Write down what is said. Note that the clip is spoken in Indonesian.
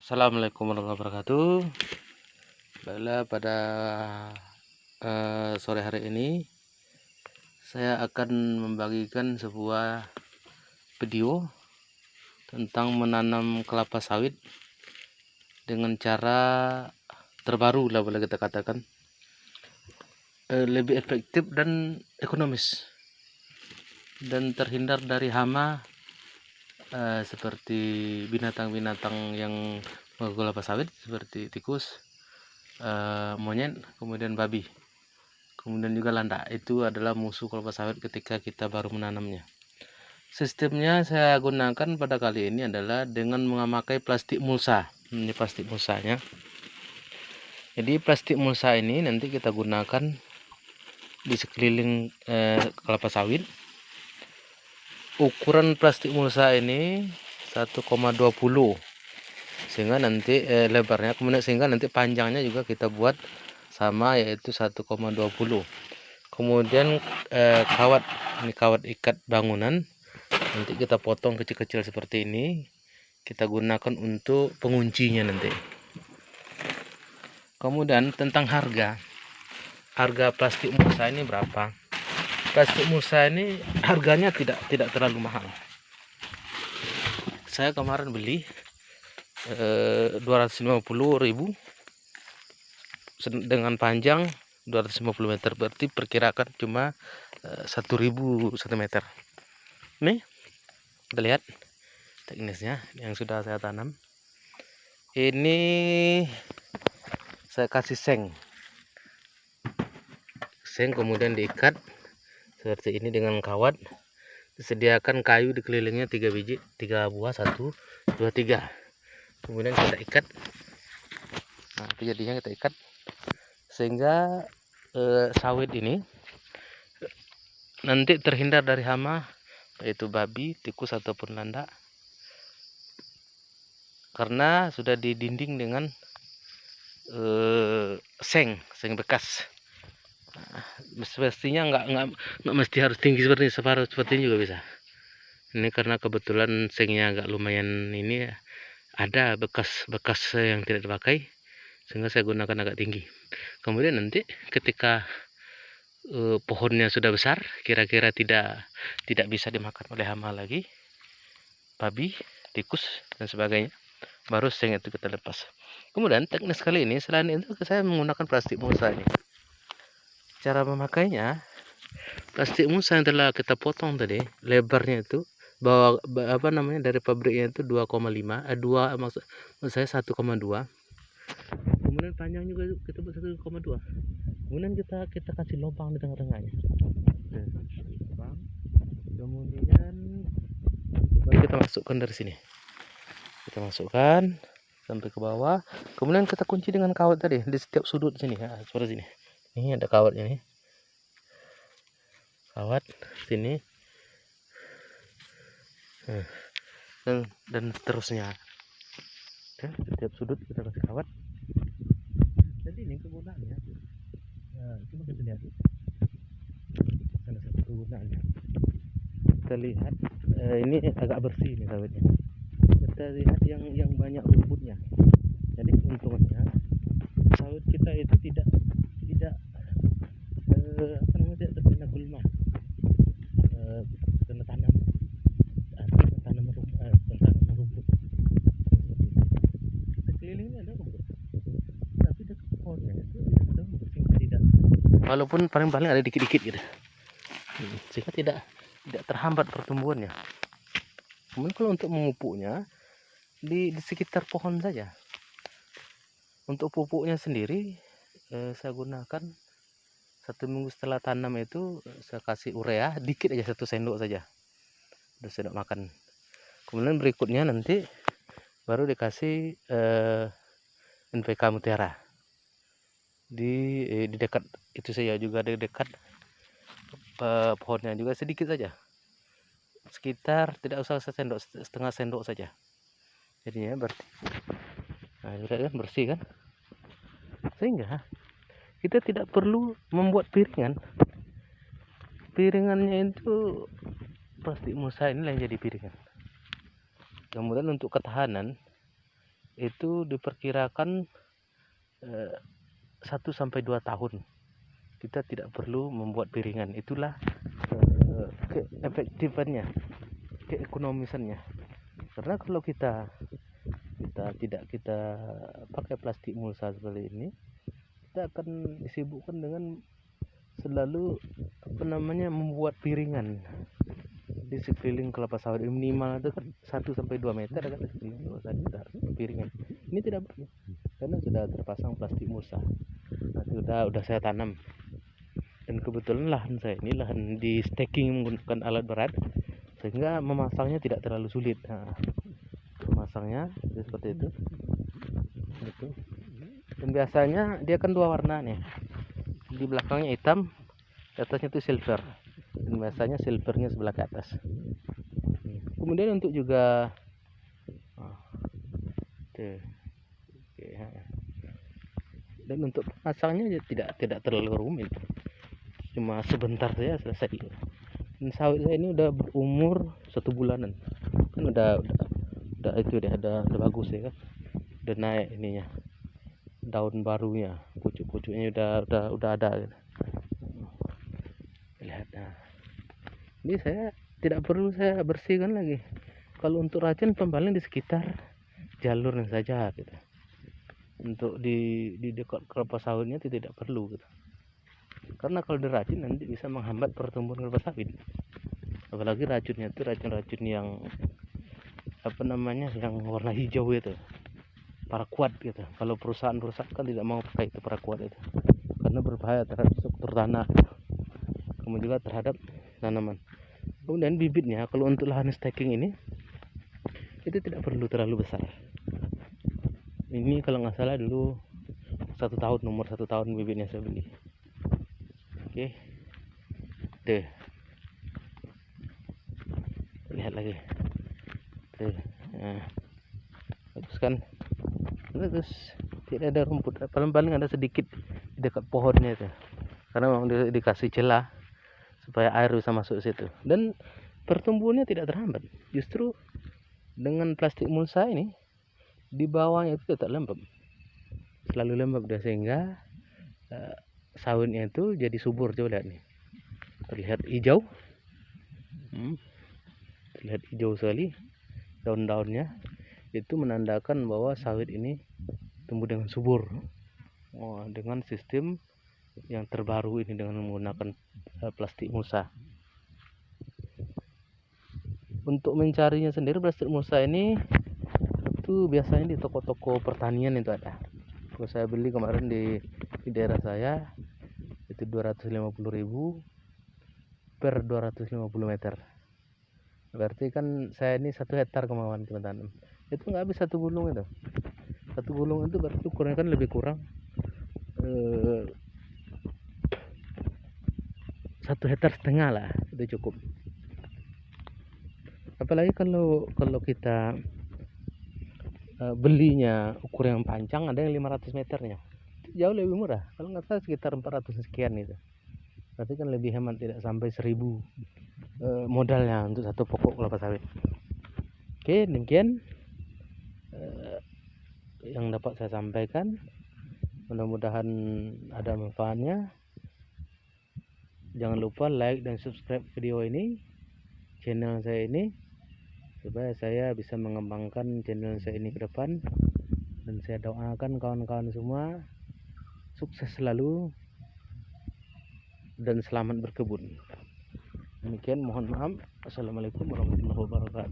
Assalamualaikum warahmatullahi wabarakatuh. Baiklah, pada sore hari ini saya akan membagikan sebuah video tentang menanam kelapa sawit dengan cara terbaru lah, boleh kita katakan lebih efektif dan ekonomis, dan terhindar dari hama seperti binatang-binatang yang mengganggu kelapa sawit seperti tikus, monyet, kemudian babi, kemudian juga landak. Itu adalah musuh kelapa sawit ketika kita baru menanamnya. Sistemnya saya gunakan pada kali ini adalah dengan memakai plastik mulsa. Ini plastik mulsanya. Jadi plastik mulsa ini nanti kita gunakan di sekeliling kelapa sawit. Ukuran plastik mulsa ini 1,20, sehingga nanti lebarnya, kemudian sehingga nanti panjangnya juga kita buat sama, yaitu 1,20. Kemudian kawat, ini kawat ikat bangunan, nanti kita potong kecil-kecil seperti ini, kita gunakan untuk penguncinya nanti. Kemudian tentang harga plastik mulsa ini berapa? Plastik mulsa ini harganya tidak terlalu mahal. Saya kemarin beli 250.000 dengan panjang 250 meter, berarti perkirakan cuma 1.000 cm. Nih, kita lihat teknisnya yang sudah saya tanam. Ini saya kasih seng, kemudian diikat seperti ini dengan kawat. Disediakan kayu dikelilingnya 3 biji, 3 buah, 1, 2, 3. Kemudian kita ikat. Nah, itu jadinya kita ikat sehingga sawit ini nanti terhindar dari hama, yaitu babi, tikus ataupun landak, karena sudah didinding dengan seng bekas. Mestinya nggak mesti harus tinggi seperti separuh seperti ini juga bisa. Ini karena kebetulan sengnya agak lumayan, ini ada bekas yang tidak dipakai, sehingga saya gunakan agak tinggi. Kemudian nanti ketika pohonnya sudah besar, kira-kira tidak bisa dimakan oleh hama lagi, babi, tikus dan sebagainya, baru seng itu kita lepas. Kemudian teknis kali ini, selain itu saya menggunakan plastik mulsa ini. Cara memakainya, plastik mulsa yang telah kita potong tadi, lebarnya itu dari pabriknya itu 2,5, 2, maksud saya 1,2. Kemudian panjang juga kita buat 1,2. Kemudian kita kasih lubang di tengah-tengahnya. Kemudian baru kita masukkan dari sini. Kita masukkan sampai ke bawah. Kemudian kita kunci dengan kawat tadi di setiap sudut sini, ya, seperti sini. Ini ada kawatnya nih. Kawat sini. Dan seterusnya. Oke, setiap sudut kita kasih kawat. Jadi ini kegunaannya. Coba kita lihat. Ada satu kegunaannya. Kita lihat ini agak bersih nih sawitnya. Kita lihat yang banyak rumputnya. Jadi untungnya sawit kita itu tidak tidak terkena gulma, kena tanam rumput. Sekelilingnya ada rumput, tapi dekat pohonnya itu ada rumput yang tidak, walaupun paling ada dikit-dikit gitu, sehingga tidak terhambat pertumbuhannya. Kemudian kalau untuk memupuknya di sekitar pohon saja. Untuk pupuknya sendiri saya gunakan 1 minggu setelah tanam itu, saya kasih urea dikit aja, 1 sendok saja, 1 sendok makan. Kemudian berikutnya nanti baru dikasih NPK Mutiara di dekat itu saja, juga di dekat pohonnya juga sedikit saja, sekitar tidak usah 1 sendok, setengah sendok saja. Jadinya berarti sudah kan bersih kan, sehingga kita tidak perlu membuat piringannya itu plastik mulsa inilah yang jadi piringan. Kemudian untuk ketahanan itu diperkirakan 1 sampai 2 tahun kita tidak perlu membuat piringan. Itulah keefektifannya, keekonomisannya. Karena kalau kita tidak pakai plastik mulsa seperti ini, kita akan disibukkan dengan selalu membuat piringan di sekeliling kelapa sawit. Minimal itu kan 1 sampai 2 meter kan sekeliling kelapa sawit kita piringan. Ini tidak perlu karena sudah terpasang plastik mulsa. Nah, sudah saya tanam, dan kebetulan lahan saya ini lahan di staking menggunakan alat berat, sehingga memasangnya tidak terlalu sulit. Nah, memasangnya seperti itu. Dan biasanya dia kan 2 warna nih, di belakangnya hitam, di atasnya itu silver, dan biasanya silvernya sebelah ke atas. Kemudian untuk juga dan untuk pasangnya tidak terlalu rumit, cuma sebentar saja selesai. Dan sawit saya ini udah berumur 1 bulanan, kan udah itu deh, udah bagus ya kan, udah naik ininya, daun barunya, pucuk-pucuknya udah ada gitu. Lihat, nah ini saya tidak perlu saya bersihkan lagi. Kalau untuk racun pembaling di sekitar jalurnya saja gitu. Untuk di dekat kelapa sawitnya tidak perlu gitu. Karena kalau diracun nanti bisa menghambat pertumbuhan kelapa sawit. Apalagi racunnya itu racun-racun yang yang warna hijau itu, paraquat gitu. Kalau perusahaan kan tidak mau pakai itu paraquat itu, karena berbahaya terhadap struktur tanah, kemudian juga terhadap tanaman. Kemudian bibitnya, kalau untuk lahan staking ini itu tidak perlu terlalu besar. Ini kalau nggak salah dulu 1 tahun, nomor 1 tahun bibitnya saya beli. Oke, deh, lihat lagi, deh, nah, bagus kan? Terus tidak ada rumput, paling ada sedikit di dekat pohonnya itu, karena memang dikasih celah supaya air bisa masuk situ, dan pertumbuhannya tidak terhambat. Justru dengan plastik mulsa ini di bawahnya itu tetap lembab, selalu lembab dia, sehingga sawitnya itu jadi subur. Coba lihat nih, terlihat hijau, terlihat hijau sekali daun-daunnya. Itu menandakan bahwa sawit ini tumbuh dengan subur, dengan sistem yang terbaru ini, dengan menggunakan plastik mulsa. Untuk mencarinya sendiri, plastik mulsa ini itu biasanya di toko-toko pertanian itu ada. Kalau saya beli kemarin di daerah saya itu 250.000 per 250 meter. Berarti kan saya ini 1 hektar kemauan teman-teman. Itu nggak habis 1 gulung itu. 1 gulung itu berarti ukurannya kan lebih kurang 1,5 hektar lah, itu cukup. Apalagi kalau kita belinya ukuran yang panjang, ada yang 500 meternya, itu jauh lebih murah. Kalau nggak salah sekitar 400 sekian itu. Berarti kan lebih hemat, tidak sampai 1.000 modalnya untuk 1 pokok kelapa sawit. Oke, demikian yang dapat saya sampaikan. Mudah-mudahan ada manfaatnya. Jangan lupa like dan subscribe video ini, channel saya ini, supaya saya bisa mengembangkan channel saya ini ke depan. Dan saya doakan kawan-kawan semua sukses selalu dan selamat berkebun. Demikian, mohon maaf. Assalamualaikum warahmatullahi wabarakatuh.